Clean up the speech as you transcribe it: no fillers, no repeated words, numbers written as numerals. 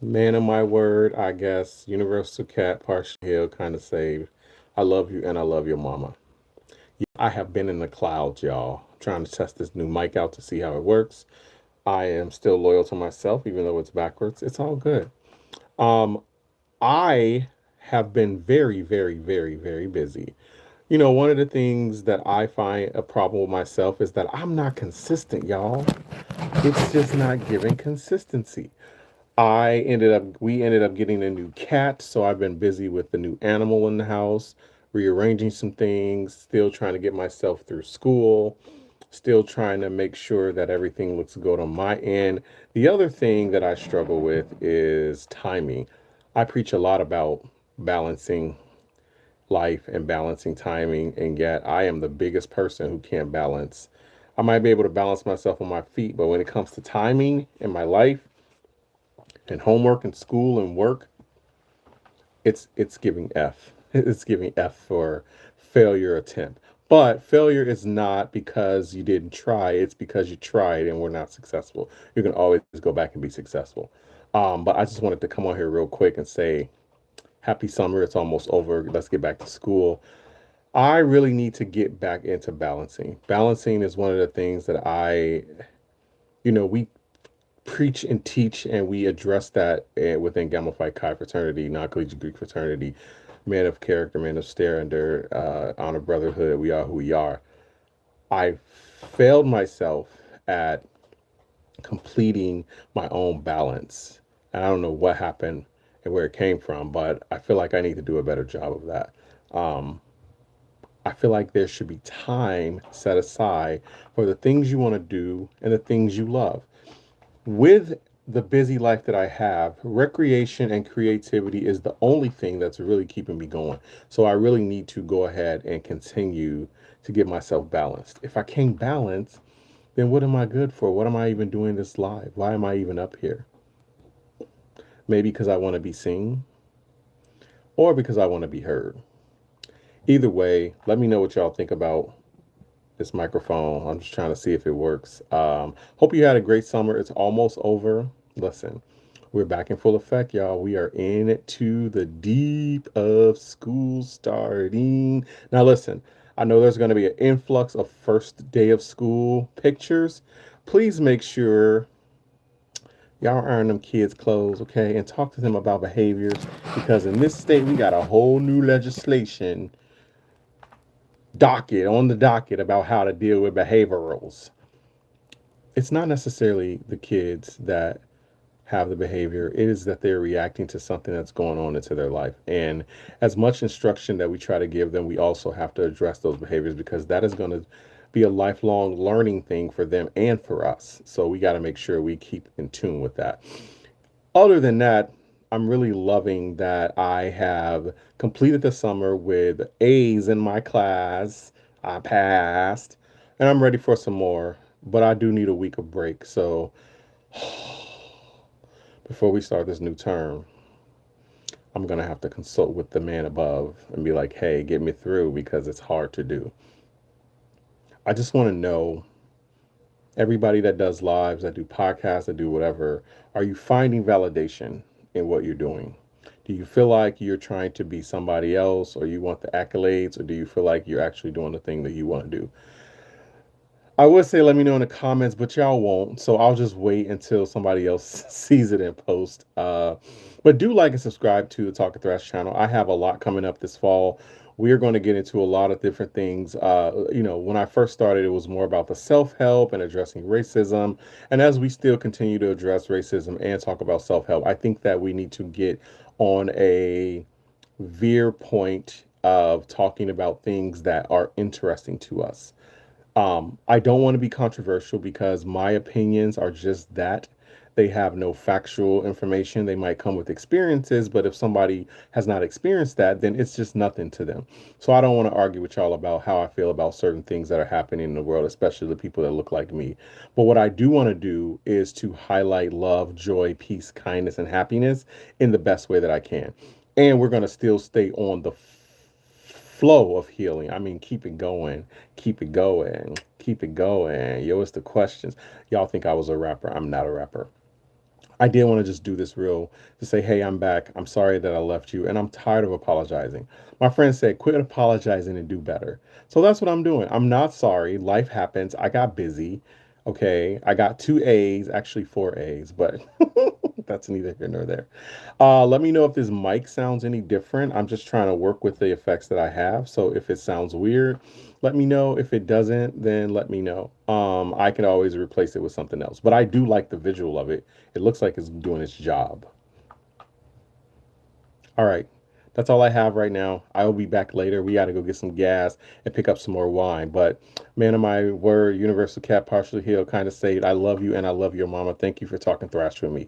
Man of my word, I guess. Universal cat, partially healed, kind of saved. I love you and I love your mama. I have been in the clouds, y'all, trying to test this new mic out to see how it works. I am still loyal to myself, even though it's backwards. It's all good. Um, I have been very, very, very, very busy. One of the things that I find a problem with myself is that I'm not consistent, y'all. It's just not giving consistency. We ended up getting a new cat, so I've been busy with the new animal in the house, rearranging some things, still trying to get myself through school, still trying to make sure that everything looks good on my end. The other thing that I struggle with is timing. I preach a lot about balancing life and balancing timing, and yet I am the biggest person who can't balance. I might be able to balance myself on my feet, but when it comes to timing in my life, and homework and school and work, it's giving F. It's giving F for failure attempt. But failure is not because you didn't try, it's because you tried and were not successful. You can always go back and be successful. But I just wanted to come on here real quick and say happy summer. It's almost over. Let's get back to school. I really need to get back into balancing. Balancing is one of the things that we preach and teach, and we address that within Gamma Phi Chi fraternity, non collegiate Greek fraternity, man of character, man of sterender, honor brotherhood. We are who we are. I failed myself at completing my own balance. And I don't know what happened and where it came from, but I feel like I need to do a better job of that. Um, I feel like there should be time set aside for the things you want to do and the things you love. With the busy life that I have, recreation and creativity is the only thing that's really keeping me going. So I really need to go ahead and continue to get myself balanced. If I can't balance, then what am I good for? What am I even doing this live? Why am I even up here? Maybe because I want to be seen or because I want to be heard. Either way, let me know what y'all think about this microphone. I'm just trying to see if it works. Hope you had a great summer. It's almost over. Listen, we're back in full effect, y'all. We are into the deep of school starting. Now, listen, I know there's going to be an influx of first day of school pictures. Please make sure y'all earn them kids' clothes, okay? And talk to them about behaviors because in this state, we got a whole new legislation docket about how to deal with behaviorals. It's not necessarily the kids that have the behavior, it is that they're reacting to something that's going on into their life. And as much instruction that we try to give them, we also have to address those behaviors because that is going to be a lifelong learning thing for them and for us. So we got to make sure we keep in tune with that. Other than that, I'm really loving that I have completed the summer with A's in my class. I passed, and I'm ready for some more, but I do need a week of break. So before we start this new term, I'm going to have to consult with the man above and be like, hey, get me through because it's hard to do. I just want to know everybody that does lives, that do podcasts, that do whatever, are you finding validation in what you're doing? Do you feel like you're trying to be somebody else or you want the accolades or do you feel like you're actually doing the thing that you want to do? I would say let me know in the comments, but y'all won't. So I'll just wait until somebody else sees it in post. But do like and subscribe to the TalkNThrash channel. I have a lot coming up this fall. We are going to get into a lot of different things. When I first started, it was more about the self-help and addressing racism. And as we still continue to address racism and talk about self-help, I think that we need to get on a veer point of talking about things that are interesting to us. I don't want to be controversial because my opinions are just that. They have no factual information. They might come with experiences, but if somebody has not experienced that, then it's just nothing to them. So I don't want to argue with y'all about how I feel about certain things that are happening in the world, especially the people that look like me. But what I do want to do is to highlight love, joy, peace, kindness, and happiness in the best way that I can. And we're going to still stay on the flow of healing. I mean, keep it going, keep it going, keep it going. Yo, it's the questions. Y'all think I was a rapper. I'm not a rapper. I did want to just do this real to say, hey, I'm back. I'm sorry that I left you, and I'm tired of apologizing. My friend said, quit apologizing and do better. So that's what I'm doing. I'm not sorry. Life happens. I got busy. Okay. I got 2 A's, actually 4 A's, but that's neither here nor there. Let me know if this mic sounds any different. I'm just trying to work with the effects that I have. So if it sounds weird, let me know. If it doesn't, then let me know. I can always replace it with something else. But I do like the visual of it. It looks like it's doing its job. All right. That's all I have right now. I will be back later. We got to go get some gas and pick up some more wine. But man of my word, Universal Cat Partially Healed kind of said, I love you and I love your mama. Thank you for talking thrash with me.